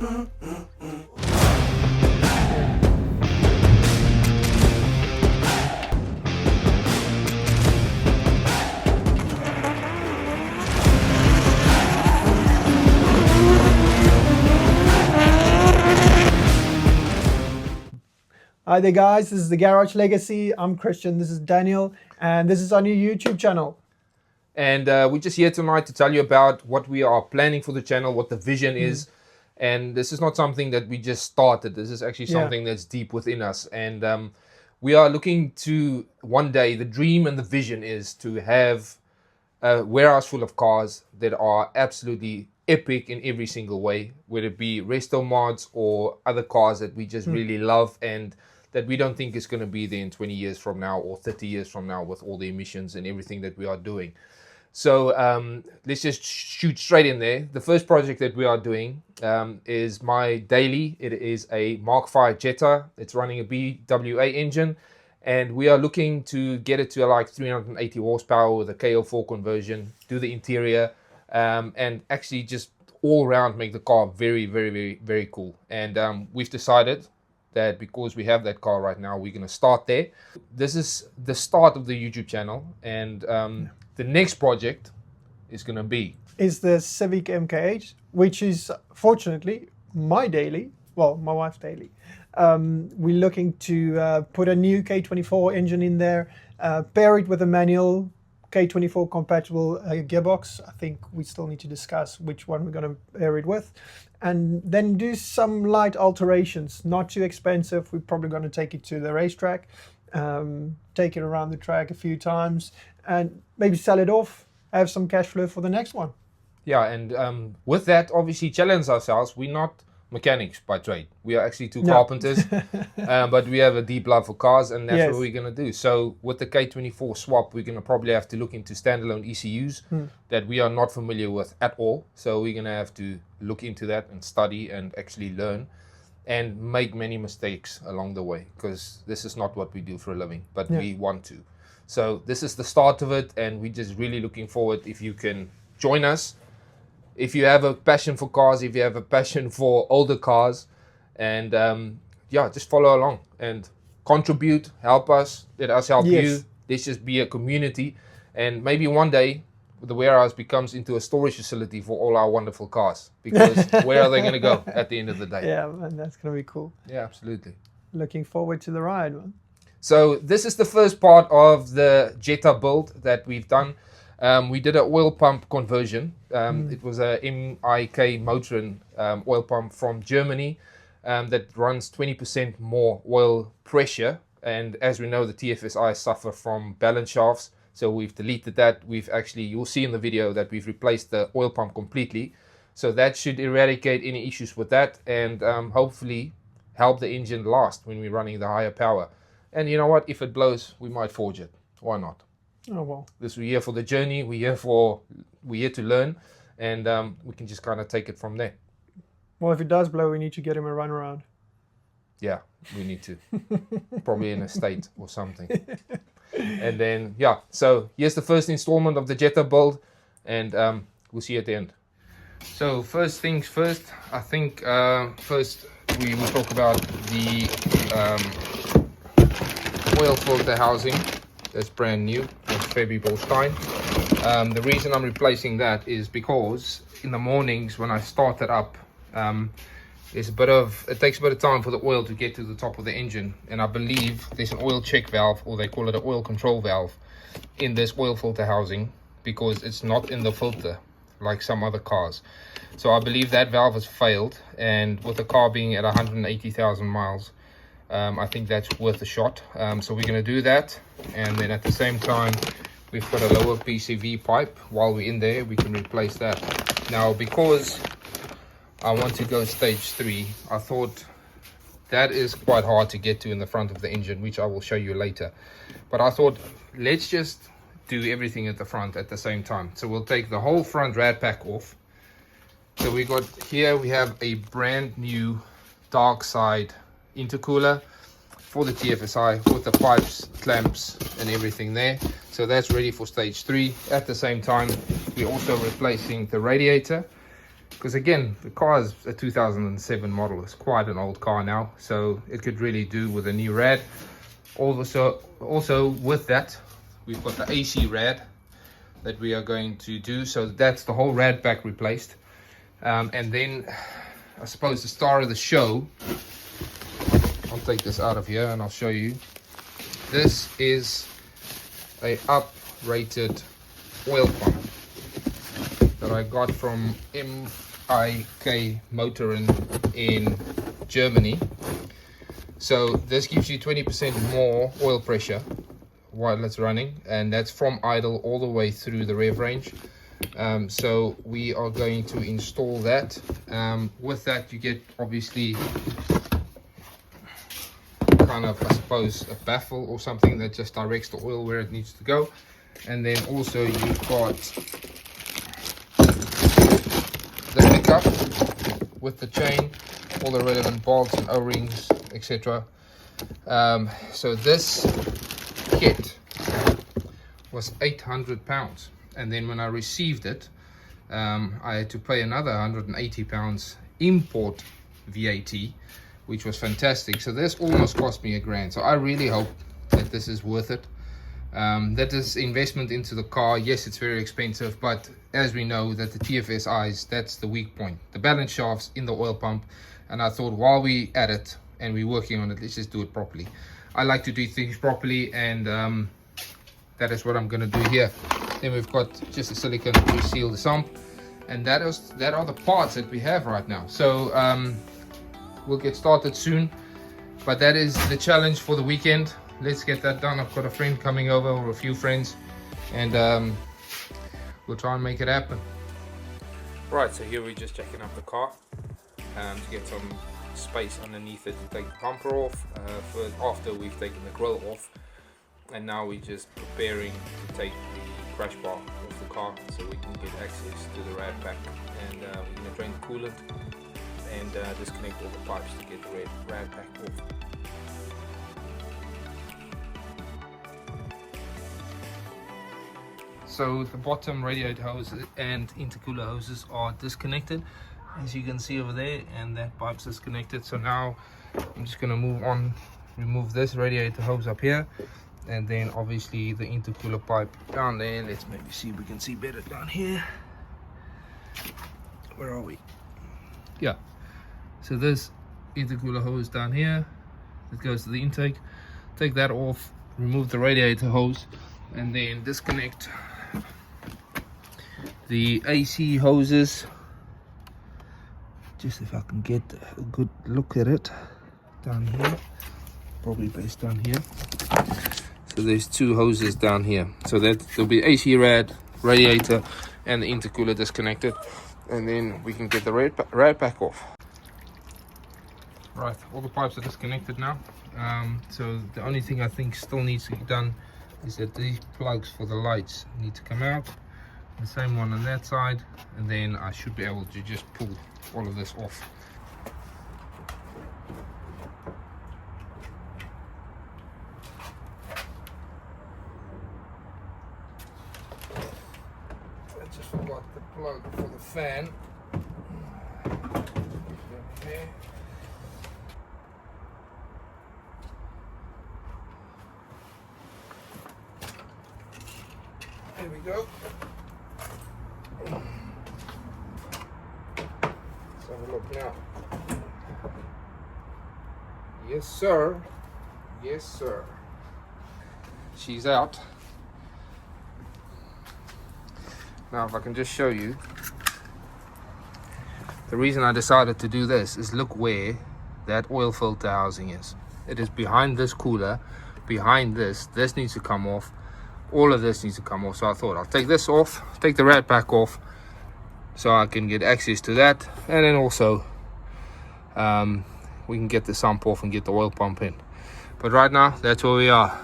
Hi there guys, this is the Garage Legacy. I'm Christian, this is Daniel, and this is our new YouTube channel. And we're just here tonight to tell you about what we are planning for the channel, what the vision is. And this is not something that we just started. This is actually something that's deep within us. And we are looking to one day, the dream and the vision is to have a warehouse full of cars that are absolutely epic in every single way, whether it be resto mods or other cars that we just really love and that we don't think is going to be there in 20 years from now or 30 years from now with all the emissions and everything that we are doing. So let's just shoot straight in there. The first project that we are doing is my daily. It is a Mark V Jetta. It's running a VW engine, and we are looking to get it to like 380 horsepower with a KO4 conversion, do the interior, and actually just all around make the car very, very, very, very cool. And we've decided that because we have that car right now, we're going to start there. This is the start of the YouTube channel, and the next project is going to be the Civic MKH, which is fortunately my daily, well, my wife's daily. We're looking to put a new K24 engine in there, pair it with a manual K24 compatible gearbox. I think we still need to discuss which one we're going to pair it with, and then do some light alterations, not too expensive. We're probably going to take it to the racetrack, take it around the track a few times, and maybe sell it off, have some cash flow for the next one. Yeah, and with that, obviously challenge ourselves. We're not mechanics by trade. We are actually two carpenters, but we have a deep love for cars, and that's what we're going to do. So with the K24 swap, we're going to probably have to look into standalone ECUs that we are not familiar with at all. So we're going to have to look into that and study and actually learn and make many mistakes along the way, because this is not what we do for a living, but we want to. So this is the start of it, and we're just really looking forward if you can join us. If you have a passion for cars, if you have a passion for older cars, and just follow along and contribute, help us, let us help you. Let's just be a community, and maybe one day the warehouse becomes into a storage facility for all our wonderful cars, because where are they going to go at the end of the day? Yeah, man, that's going to be cool. Yeah, absolutely. Looking forward to the ride, man. So this is the first part of the Jetta build that we've done. We did an oil pump conversion. It was a MIK Motoren oil pump from Germany that runs 20% more oil pressure. And as we know, the TFSI suffer from balance shafts. So we've deleted that. We've actually, you'll see in the video that we've replaced the oil pump completely. So that should eradicate any issues with that, and hopefully help the engine last when we're running the higher power. And you know what? If it blows, we might forge it. Why not? Oh well. We're here for the journey. We're here to learn, and we can just kind of take it from there. Well, if it does blow, we need to get him a run around. Yeah, we need to. Probably in a state or something. And then so here's the first installment of the Jetta build, and we'll see you at the end. So first things first, I think first we will talk about the oil filter housing. That's brand new. That's VW Jetta. The reason I'm replacing that is because in the mornings when I start it up, it takes a bit of time for the oil to get to the top of the engine, and I believe there's an oil check valve, or they call it an oil control valve, in this oil filter housing, because it's not in the filter like some other cars. So I believe that valve has failed, and with the car being at 180,000 miles, I think that's worth a shot. So we're going to do that, and then at the same time we've got a lower PCV pipe. While we're in there, we can replace that. Now, because I want to go stage 3, I thought that is quite hard to get to in the front of the engine, which I will show you later. But I thought, let's just do everything at the front at the same time. So we'll take the whole front rad pack off. So we have a brand new dark side intercooler for the TFSI with the pipes, clamps and everything there. So that's ready for stage 3. At the same time, we're also replacing the radiator. because again, the car is a 2007 model. It's quite an old car now, so it could really do with a new rad. Also with that, we've got the AC rad that we are going to do. So that's the whole rad pack replaced. And then I suppose the star of the show, I'll take this out of here and I'll show you. This is a uprated oil pump that I got from MIK Motoren in Germany. So this gives you 20% more oil pressure while it's running, and that's from idle all the way through the rev range. So we are going to install that. With that, you get obviously kind of, I suppose, a baffle or something that just directs the oil where it needs to go. And then also you've got the pickup with the chain, all the relevant bolts and o-rings, etc. So this kit was £800, and then when I received it, I had to pay another £180 import VAT, which was fantastic. So this almost cost me £1,000. So I really hope that this is worth it. That is investment into the car. Yes, it's very expensive, but as we know that the TFSIs, that's the weak point, the balance shafts in the oil pump. And I thought, while we at it and we're working on it, let's just do it properly. I like to do things properly, and that is what I'm going to do here. Then we've got just a silicone to seal the sump, and that are the parts that we have right now. So we'll get started soon, but that is the challenge for the weekend. Let's get that done. I've got a friend coming over, or a few friends, and we'll try and make it happen. Right, so here we're just checking up the car to get some space underneath it to take the bumper off, after we've taken the grille off, and now we're just preparing to take the crash bar off the car so we can get access to the rad pack, and we're going to drain the coolant and disconnect all the pipes to get the rad pack off. So the bottom radiator hose and intercooler hoses are disconnected, as you can see over there, and that pipe's disconnected. So now I'm just going to move on, remove this radiator hose up here, and then obviously the intercooler pipe down there. Let's maybe see if we can see better down here. Where are we? Yeah, so this intercooler hose down here that goes to the intake. Take that off, remove the radiator hose, and then disconnect the AC hoses. Just if I can get a good look at it down here, probably based down here. So there's two hoses down here, so that there'll be AC radiator and the intercooler disconnected, and then we can get the rad pack off. Right, all the pipes are disconnected now. So the only thing I think still needs to be done is that these plugs for the lights need to come out, the same one on that side, and then I should be able to just pull all of this off. I just forgot the plug for the fan. Okay. There we go. Let's have a look now. Yes, sir. Yes, sir. She's out. Now, if I can just show you, the reason I decided to do this is look where that oil filter housing is. It is behind this cooler, behind this. This needs to come off. All of this needs to come off. So I thought I'll take this off, take the rad pack off, so I can get access to that, and then also we can get the sump off and get the oil pump in. But right now, that's where we are.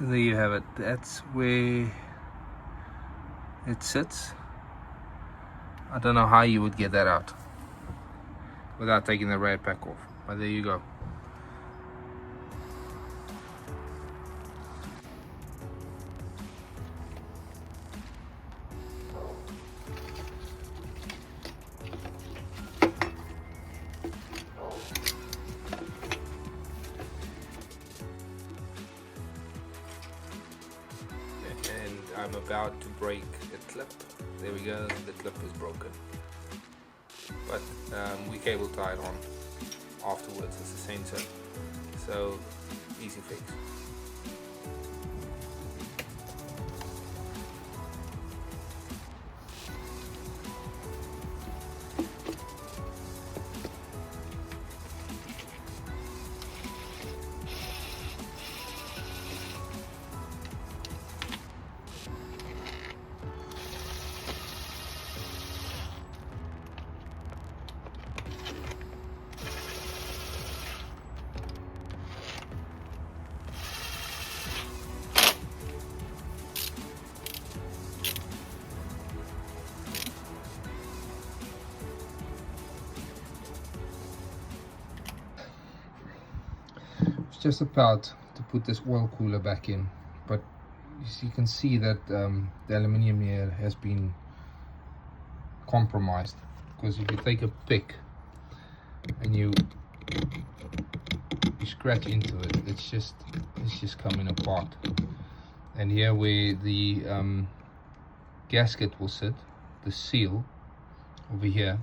So there you have it. That's where it sits. I don't know how you would get that out without taking the rad pack off, but there you go. And I'm about to break a clip. There we go, the clip is broken. But we cable tied on afterwards. It's a sensor, so easy fix. Just about to put this oil cooler back in, but you can see that the aluminium here has been compromised, because if you take a pick and you scratch into it, it's just coming apart. And here where the gasket will sit, the seal over here,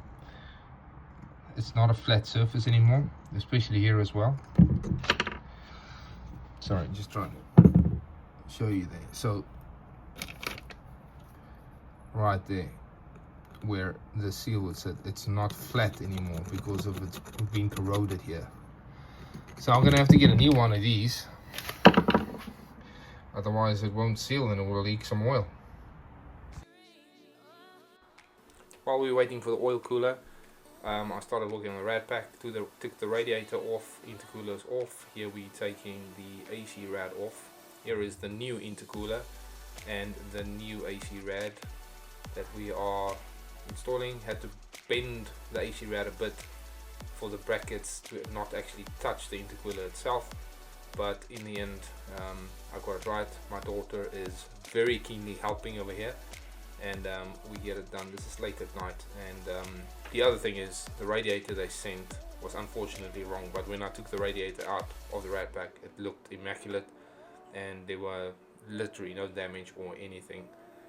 it's not a flat surface anymore, especially here as well. Sorry, just trying to show you there. So right there where the seal would sit, it's not flat anymore because of it being corroded here. So I'm gonna have to get a new one of these, otherwise it won't seal and it will leak some oil. While we were waiting for the oil cooler, I started working on the rad pack. Took the radiator off, intercoolers off. Here we're taking the AC rad off. Here is the new intercooler and the new AC rad that we are installing. Had to bend the AC rad a bit for the brackets to not actually touch the intercooler itself, but in the end I got it right. My daughter is very keenly helping over here, and we get it done. This is late at night, and the other thing is the radiator they sent was unfortunately wrong, but when I took the radiator out of the rad pack, it looked immaculate and there were literally no damage or anything,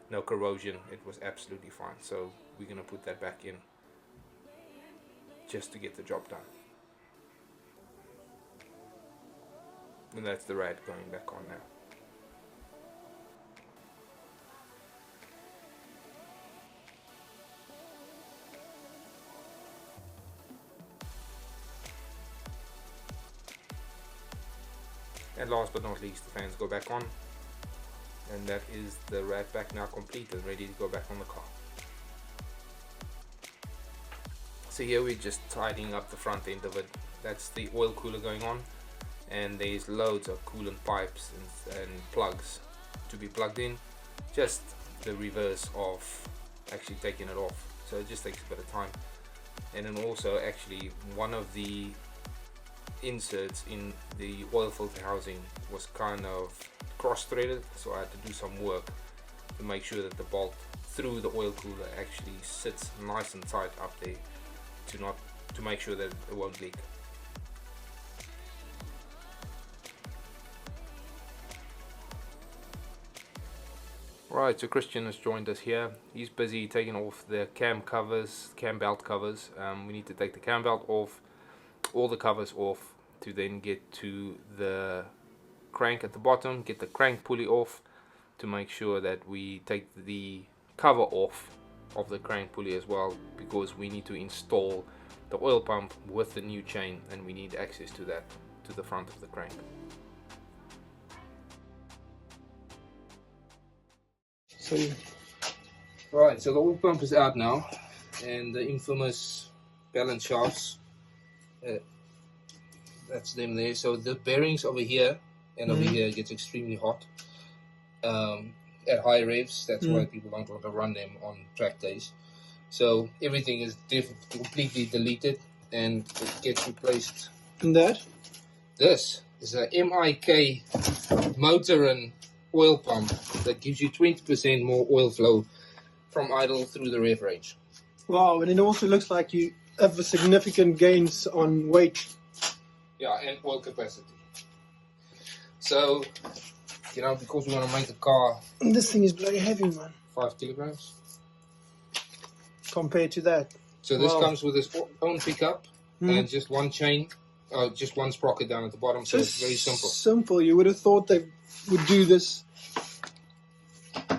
no corrosion. It was absolutely fine. So we're gonna put that back in just to get the job done. And that's the rad going back on now. And last but not least, the fans go back on, and that is the rad pack now complete and ready to go back on the car. So here we're just tidying up the front end of it. That's the oil cooler going on, and there's loads of coolant pipes and plugs to be plugged in. Just the reverse of actually taking it off, so it just takes a bit of time. And then also actually one of the inserts in the oil filter housing was kind of cross-threaded, so I had to do some work to make sure that the bolt through the oil cooler actually sits nice and tight up there to make sure that it won't leak. Right, so Christian has joined us here. He's busy taking off the cam belt covers. We need to take the cam belt off, all the covers off, to then get to the crank at the bottom, get the crank pulley off, to make sure that we take the cover off of the crank pulley as well, because we need to install the oil pump with the new chain, and we need access to that, to the front of the crank. Right, so the oil pump is out now, and the infamous balance shafts, that's them there. So the bearings over here and over here it gets extremely hot at high revs. That's why people don't want to run them on track days. So everything is completely deleted and it gets replaced. And that? This is a MIK motor and oil pump that gives you 20% more oil flow from idle through the rev range. Wow, and it also looks like you have a significant gains on weight. Yeah, and oil capacity. So, you know, because we want to make the car... And this thing is bloody heavy, man. 5 kilograms. Compared to that. So this comes with its own pickup and just one chain, just one sprocket down at the bottom, so it's very simple. Simple. You would have thought they would do this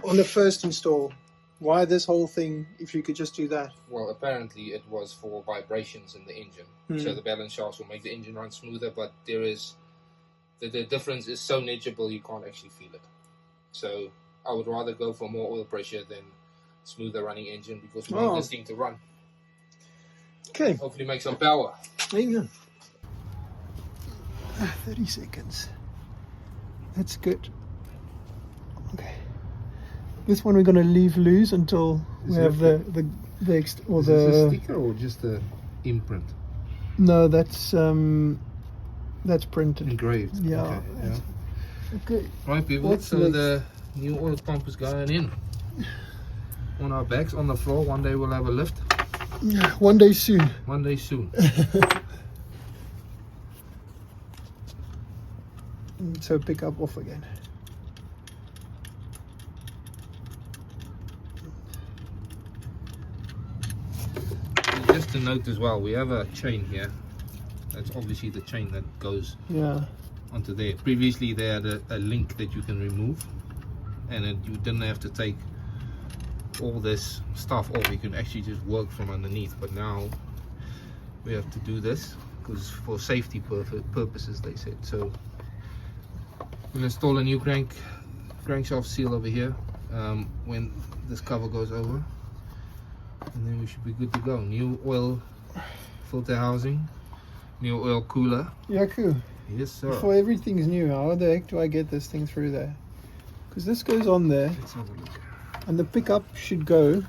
on the first install. Why this whole thing if you could just do that? Well, apparently it was for vibrations in the engine. So the balance shafts will make the engine run smoother, but there is the difference is so negligible you can't actually feel it. So I would rather go for more oil pressure than smoother running engine because we want this thing to run. Okay. Hopefully make some power. There you go. 30 seconds. That's good. Okay. This one we're going to leave loose until we have the sticker or just the imprint? No, that's printed. Engraved. Yeah. Okay. Right, people. So the new oil pump is going in. On our backs, on the floor. One day we'll have a lift. One day soon. One day soon. So pick up off again. And just to note as well, we have a chain here. That's obviously the chain that goes onto there. Previously they had a link that you can remove, and you didn't have to take all this stuff off. You can actually just work from underneath, but now we have to do this because for safety purposes, they said. So we'll install a new crankshaft seal over here when this cover goes over, and then we should be good to go. New oil filter housing, new oil cooler. Yeah, cool. Yes, sir. Before everything's new, how the heck do I get this thing through there? Because this goes on there. Let's have a look. And the pickup should go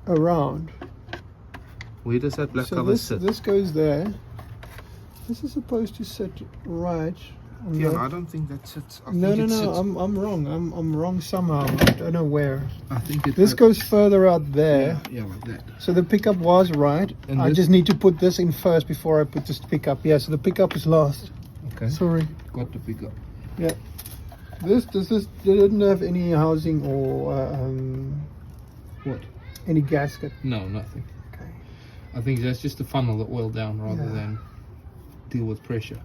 around. Where does that black cover sit? This goes there. This is supposed to sit right. Yeah, I don't think that sits. No. I'm wrong. I'm wrong somehow. I don't know where. I think this goes further out there. Yeah, like that. So the pickup was right. And I just need to put this in first before I put this pickup. Yeah. So the pickup is last. Okay. Sorry. Got the pickup. Yeah. This didn't have any housing or what? Any gasket. No, nothing. Okay. I think that's just to funnel the oil down rather than deal with pressure.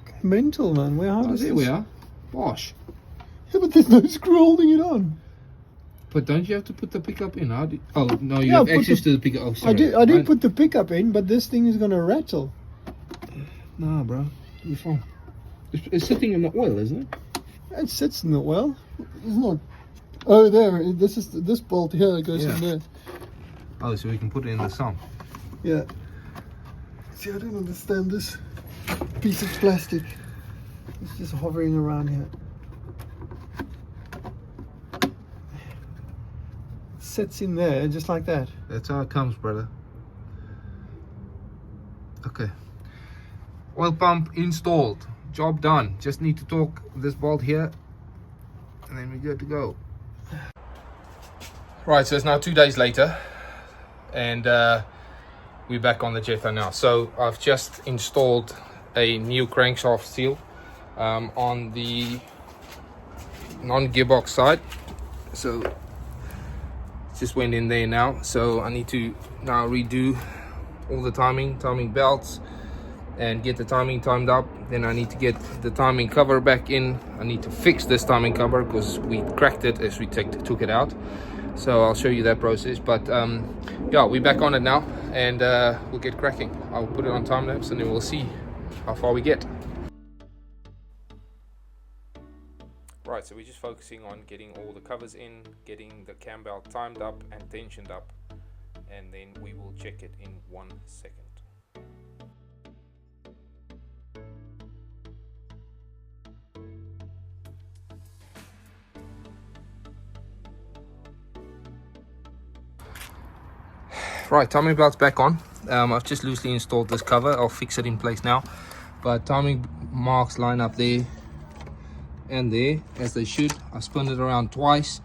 Okay. Mental, man. There we are. Bosh. Yeah, but there's no screw holding it on. But don't you have to put the pickup in? Oh no, you have access to the pickup. Oh, sorry. I did put the pickup in, but this thing is gonna rattle. Nah, bro. You're fine. It's sitting in the oil, isn't it? It sits in the well. It's not. Oh, there. This bolt here that goes in there. Oh, so we can put it in the sun. Yeah. See, I don't understand this piece of plastic. It's just hovering around here. It sits in there just like that. That's how it comes, brother. Okay. Oil pump installed. Job done. Just need to torque this bolt here and then we're good to go. Right, so it's now 2 days later and we're back on the Jetta now. So I've just installed a new crankshaft seal on the non-gearbox side. So it just went in there now. So I need to now redo all the timing belts and get the timing timed up. Then I need to get the timing cover back in. I need to fix this timing cover because we cracked it as we took it out. So I'll show you that process. But yeah, we're back on it now and we'll get cracking. I'll put it on time lapse and then we'll see how far we get. Right, so we're just focusing on getting all the covers in, getting the cam belt timed up and tensioned up, and then we will check it in 1 second. Right, timing belt's back on. I've just loosely installed this cover. I'll fix it in place now. But timing marks line up there and there as they should. I spun it around twice.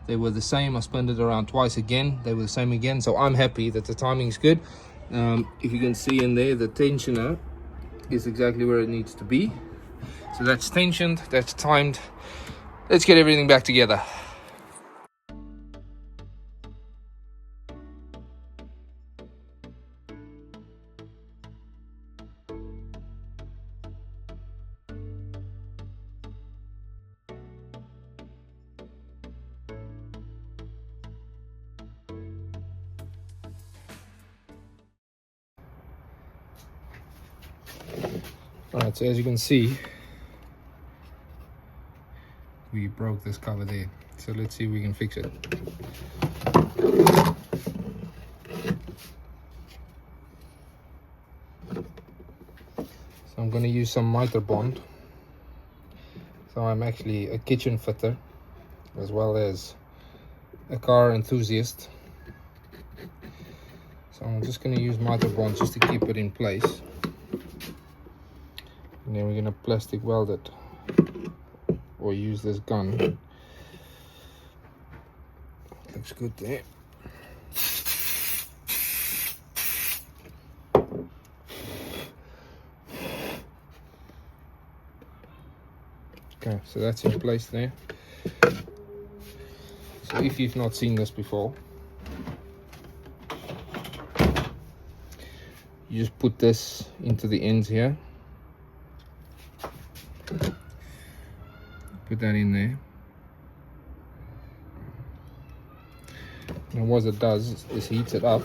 They were the same. I spun it around twice again. They were the same again. So I'm happy that the timing's good. If you can see in there, the tensioner is exactly where it needs to be. So that's tensioned, that's timed. Let's get everything back together. Alright, so as you can see, we broke this cover there. So let's see if we can fix it. So I'm going to use some miter bond. So I'm actually a kitchen fitter as well as a car enthusiast. So I'm just going to use miter bond just to keep it in place. And then we're going to plastic weld it or use this gun. Looks good there. Okay, so that's in place there. So if you've not seen this before, you just put this into the ends here. Put that in there. And what it does is heats it up.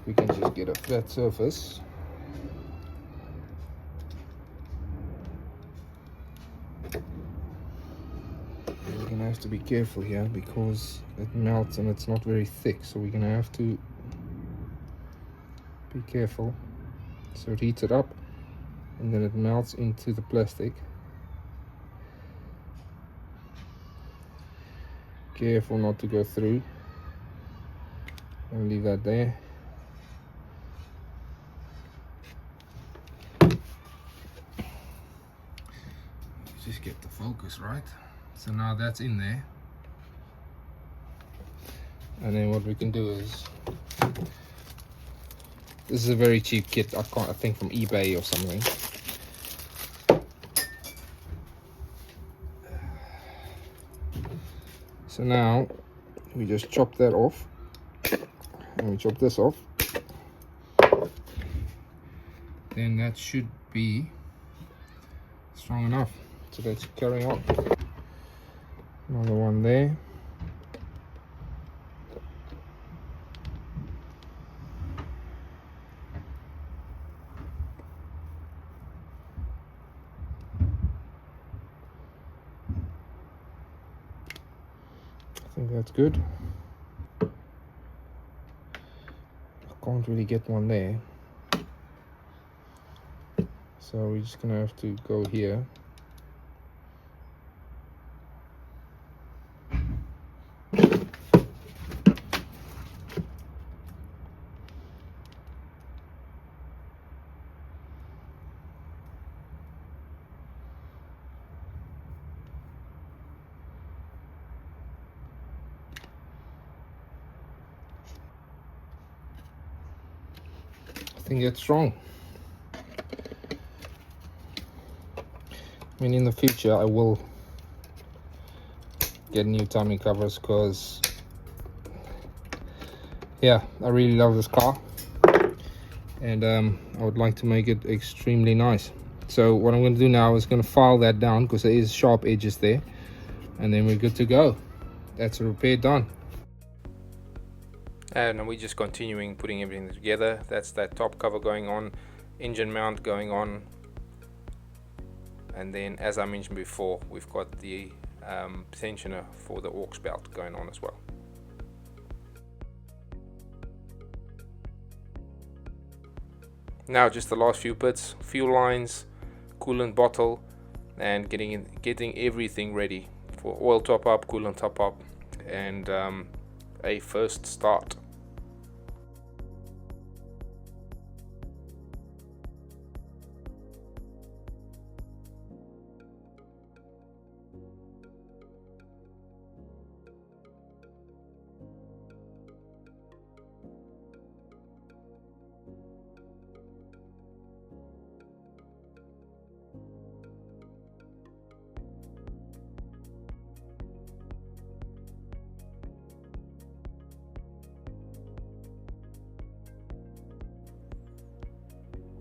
We can just get a flat surface. We're gonna have to be careful here because it melts and it's not very thick, so we're gonna have to be careful. So it heats it up and then it melts into the plastic. Careful not to go through. I'll leave that there. Just get the focus right. So now that's in there. And then what we can do is, this is a very cheap kit, I think from eBay or something. So now we just chop that off and we chop this off. Then that should be strong enough. So let's carry on. Another one there. I think that's good. I can't really get one there. So we're just gonna have to go here. I think it's strong. I mean, in the future I will get new timing covers because, yeah, I really love this car and I would like to make it extremely nice. So what I'm going to do now is going to file that down because there is sharp edges there, and then we're good to go. That's a repair done. And we're just continuing putting everything together. That's that top cover going on, engine mount going on, and then as I mentioned before, we've got the tensioner for the aux belt going on as well. Now just the last few bits: fuel lines, coolant bottle, and getting everything ready for oil top up, coolant top up, and a first start.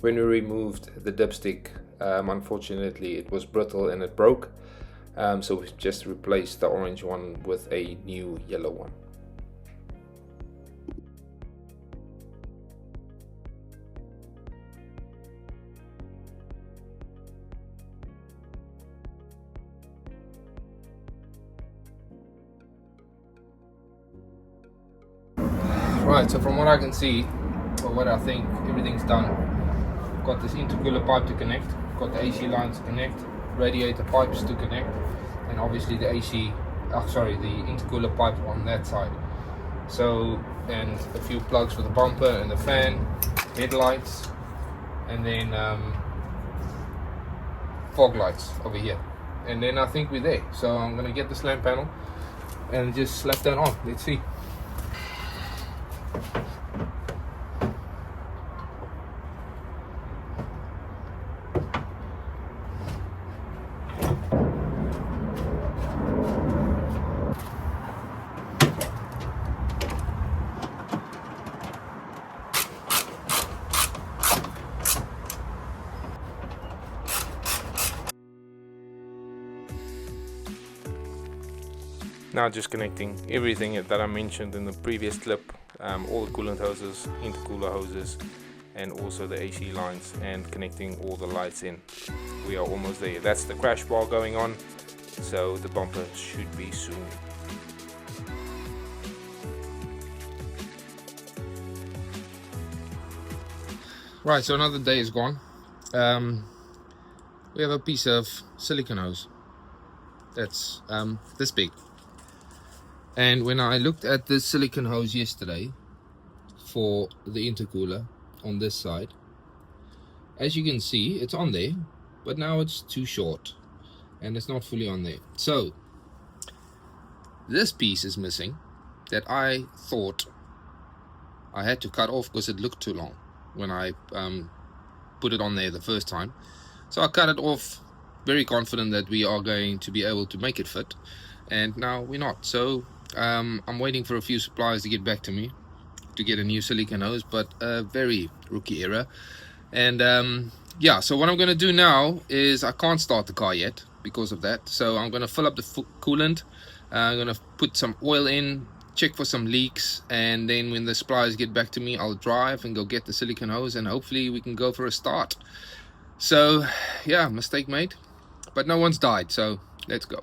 When we removed the dipstick, unfortunately it was brittle and it broke, so we just replaced the orange one with a new yellow one. Right, so from what I can see, or what I think, everything's done. Got this intercooler pipe to connect, got the AC lines to connect, radiator pipes to connect, and obviously the the intercooler pipe on that side. So, and a few plugs for the bumper and the fan, headlights, and then fog lights over here. And then I think we're there. So I'm gonna get this lamp panel and just slap that on. Let's see. Now just connecting everything that I mentioned in the previous clip, all the coolant hoses, intercooler hoses, and also the AC lines, and connecting all the lights in. We are almost there. That's the crash bar going on, so the bumper should be soon. Right, so another day is gone. We have a piece of silicone hose that's this big. And when I looked at this silicone hose yesterday for the intercooler on this side, as you can see, it's on there, but now it's too short and it's not fully on there. So this piece is missing that I thought I had to cut off because it looked too long when I put it on there the first time. So I cut it off, very confident that we are going to be able to make it fit, and now we're not. So I'm waiting for a few suppliers to get back to me to get a new silicone hose, but very rookie error. And yeah, so what I'm going to do now is I can't start the car yet because of that. So I'm going to fill up the coolant, I'm going to put some oil in, check for some leaks, and then when the suppliers get back to me, I'll drive and go get the silicone hose, and hopefully we can go for a start. So yeah, mistake made, but no one's died, so let's go.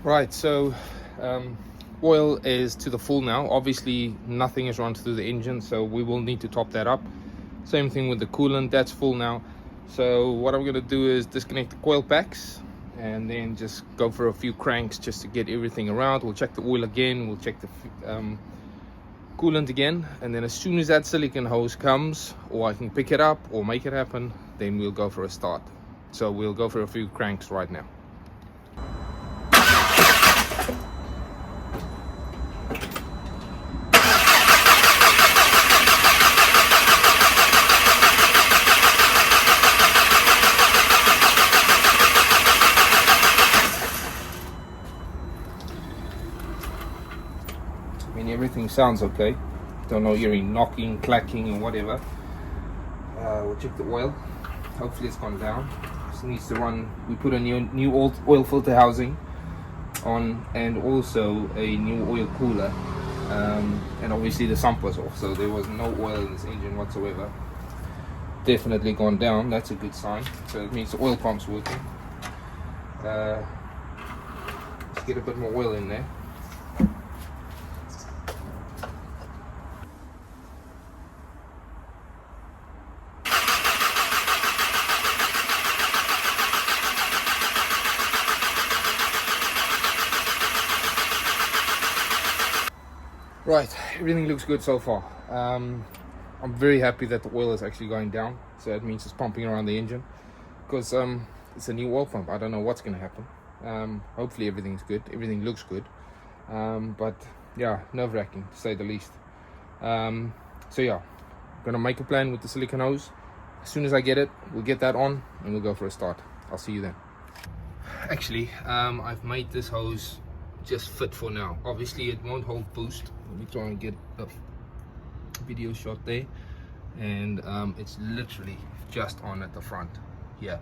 Right, so oil is to the full now. Obviously nothing is run through the engine, so we will need to top that up. Same thing with the coolant, that's full now. So what I'm going to do is disconnect the coil packs and then just go for a few cranks just to get everything around. We'll check the oil again, we'll check the coolant again, and then as soon as that silicone hose comes, or I can pick it up or make it happen, then we'll go for a start. So we'll go for a few cranks right now. I mean, everything sounds okay. Don't know, hearing knocking, clacking, and whatever. We'll check the oil. Hopefully it's gone down. This needs to run. We put a new oil filter housing on, and also a new oil cooler. And obviously the sump was off, so there was no oil in this engine whatsoever. Definitely gone down. That's a good sign. So it means the oil pump's working. Let's get a bit more oil in there. Right, everything looks good so far. I'm very happy that the oil is actually going down, so that means it's pumping around the engine, because it's a new oil pump. I don't know what's going to happen. Hopefully everything's good, everything looks good, but yeah, nerve-wracking to say the least. So yeah, I'm gonna make a plan with the silicone hose. As soon as I get it, we'll get that on and we'll go for a start. I'll see you then. Actually, I've made this hose just fit for now. Obviously it won't hold boost. Let me try and get a video shot there, and it's literally just on at the front here.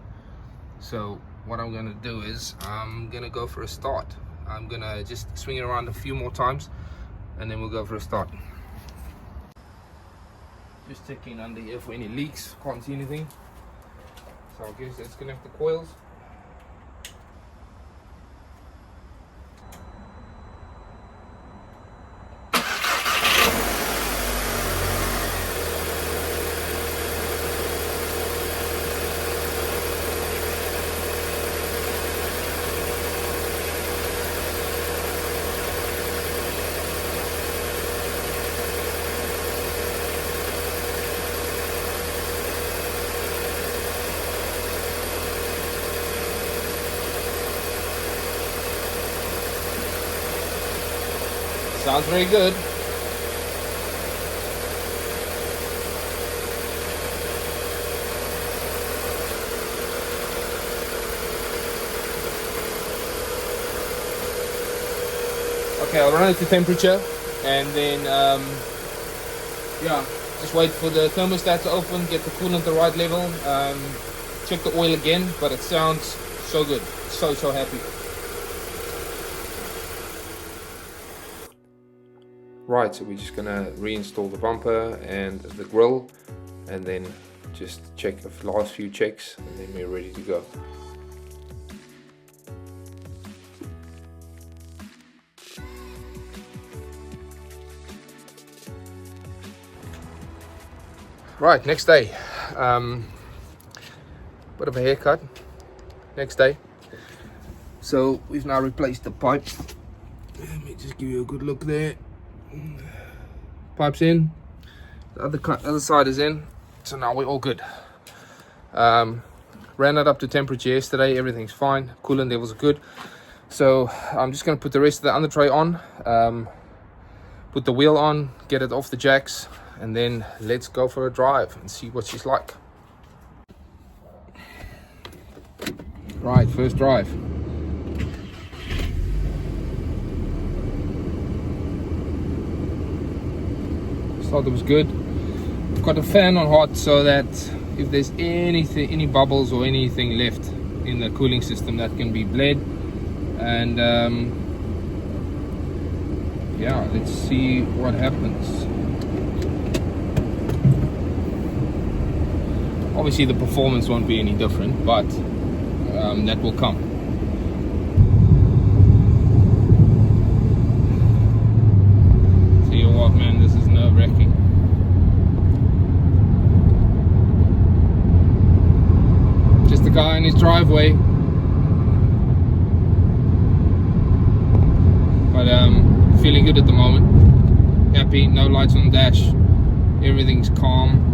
So what I'm gonna do is I'm gonna go for a start. I'm gonna just swing it around a few more times and then we'll go for a start. Just checking under here for any leaks. Can't see anything, so I guess let's connect the coils. Sounds very good. Okay, I'll run it to temperature and then yeah, just wait for the thermostat to open, get the coolant the right level, check the oil again, but it sounds so good. So happy. Right, so we're just gonna reinstall the bumper and the grille and then just check the last few checks and then we're ready to go. Right, next day. Bit of a haircut. Next day. So we've now replaced the pipe. Let me just give you a good look there. Pipe's in, the other side is in, so now we're all good. Ran it up to temperature yesterday, everything's fine, coolant levels are good. So I'm just going to put the rest of the under tray on, put the wheel on, get it off the jacks, and then let's go for a drive and see what she's like. Right, first drive. Thought it was good. Got a fan on hot so that if there's any bubbles or anything left in the cooling system, that can be bled. And yeah, let's see what happens. Obviously the performance won't be any different, but that will come. See what, man, this is nerve-wracking. Just a guy in his driveway, but feeling good at the moment. Happy, no lights on the dash, everything's calm.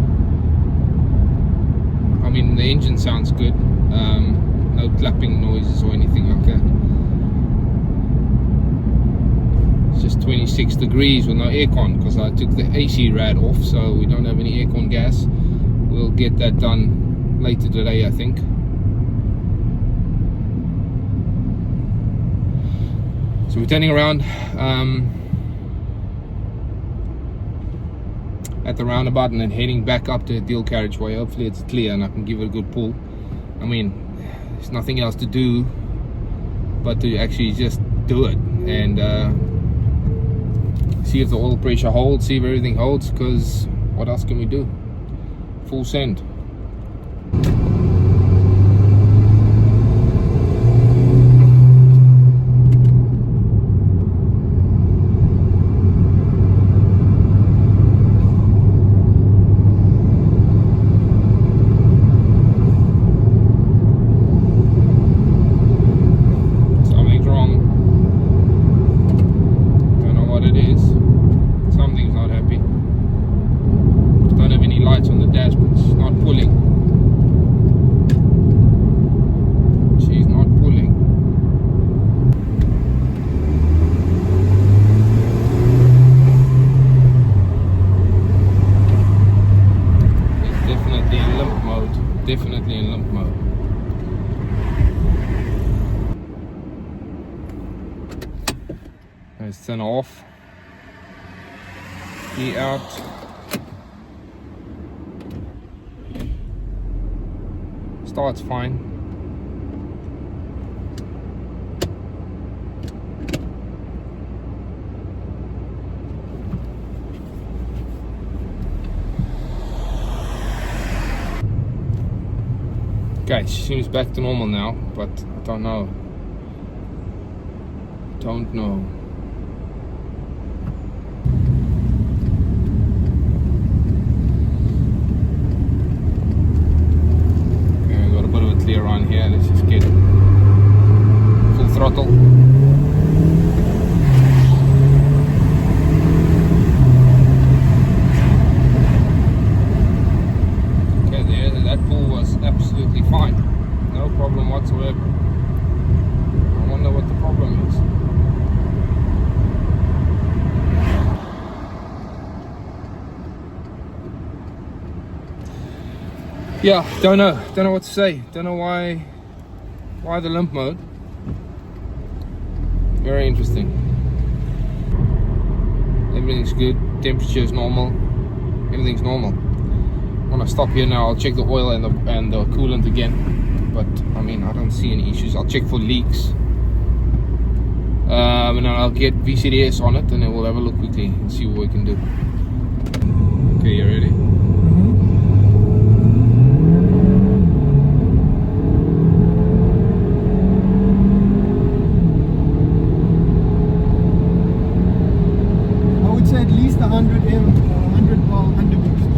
I mean, the engine sounds good, no clapping noises or anything like that. It's just 26 degrees with no aircon because I took the AC rad off, so we don't have any aircon gas. We'll get that done later today, I think. So we're turning around at the roundabout and then heading back up to the dual carriageway. Hopefully it's clear and I can give it a good pull. I mean, there's nothing else to do but to actually just do it and see if the oil pressure holds, see if everything holds, because what else can we do? Full send. thin off. Key out. Starts fine. Okay, she seems back to normal now, but I don't know. Don't know. Okay, we got a bit of a clear run here. Let's just get full throttle. Okay, there, that pull was absolutely fine. No problem whatsoever. I wonder what the problem is. Yeah, don't know what to say. Don't know why the limp mode. Very interesting. Everything's good. Temperature is normal. Everything's normal. When I stop here now, I'll check the oil and the coolant again. But I mean, I don't see any issues. I'll check for leaks. And then I'll get VCDS on it, and then we'll have a look quickly and see what we can do. Okay, you ready? I would say at least 100 bar underboost.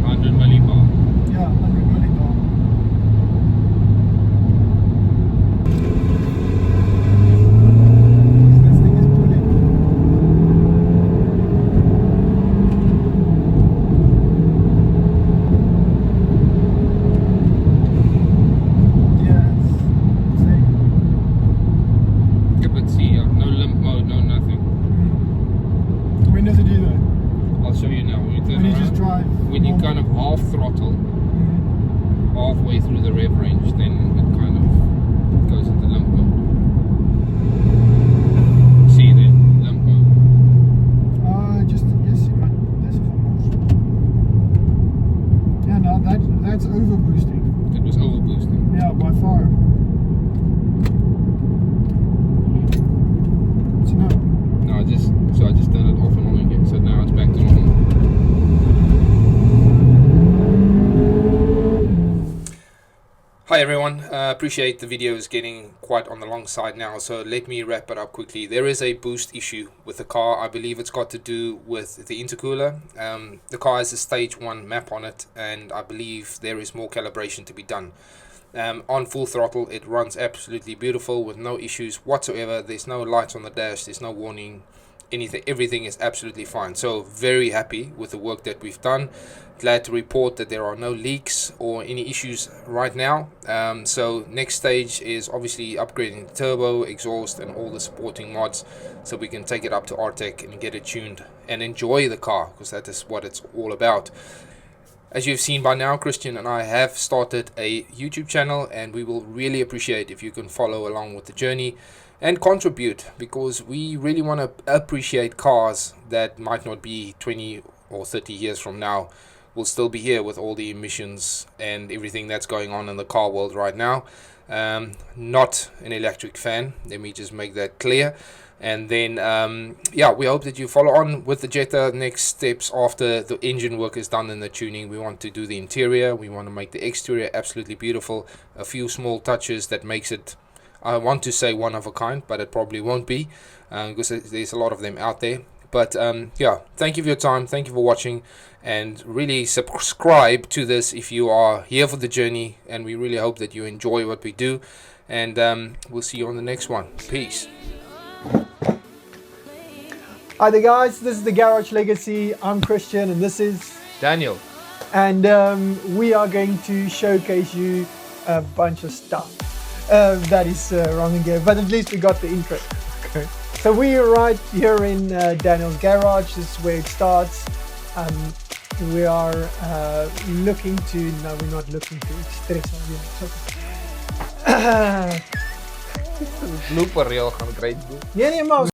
100 millibar. Yeah, 100 millibar. This thing is pulling. Yes. Same. Yeah, but see, no limp mode, no nothing. When does it do that? I'll show you now. When you turn When you around, just drive. when you kind of half throttle, halfway through the rev range, then it kind of goes into limp mode. See the limp mode. Just yes, right. That's almost. Yeah, no, that's over boosting. It was over boosting. Yeah, by far. So no. No, I just turned it off and on again, so now it's back to normal. Hi everyone, appreciate the video is getting quite on the long side now, so let me wrap it up quickly. There is a boost issue with the car. I believe it's got to do with the intercooler. The car has a stage 1 map on it, and I believe there is more calibration to be done. On full throttle it runs absolutely beautiful with no issues whatsoever. There's no lights on the dash, there's no warning, anything. Everything is absolutely fine. So very happy with the work that we've done. Glad to report that there are no leaks or any issues right now. So next stage is obviously upgrading the turbo, exhaust and all the supporting mods, so we can take it up to Artec and get it tuned and enjoy the car, because that is what it's all about. As you've seen by now, Christian and I have started a YouTube channel, and we will really appreciate if you can follow along with the journey and contribute, because we really want to appreciate cars that might not be 20 or 30 years from now. We'll still be here with all the emissions and everything that's going on in the car world right now. Not an electric fan, let me just make that clear. And then yeah, we hope that you follow on with the Jetta. Next steps after the engine work is done in the tuning, we want to do the interior, we want to make the exterior absolutely beautiful. A few small touches that makes it, I want to say, one of a kind, but it probably won't be, because there's a lot of them out there. But yeah, thank you for your time, thank you for watching, and really subscribe to this if you are here for the journey, and we really hope that you enjoy what we do, and we'll see you on the next one. Peace. Hi there guys, this is the Garage Legacy. I'm Christian and this is Daniel. And we are going to showcase you a bunch of stuff. That is wrong again, but at least we got the intro. Okay. So we are right here in Daniel's garage. This is where it starts. We are looking to, no, we're not looking to stress on you. Blooper reel gaan krijgen. Nee, maar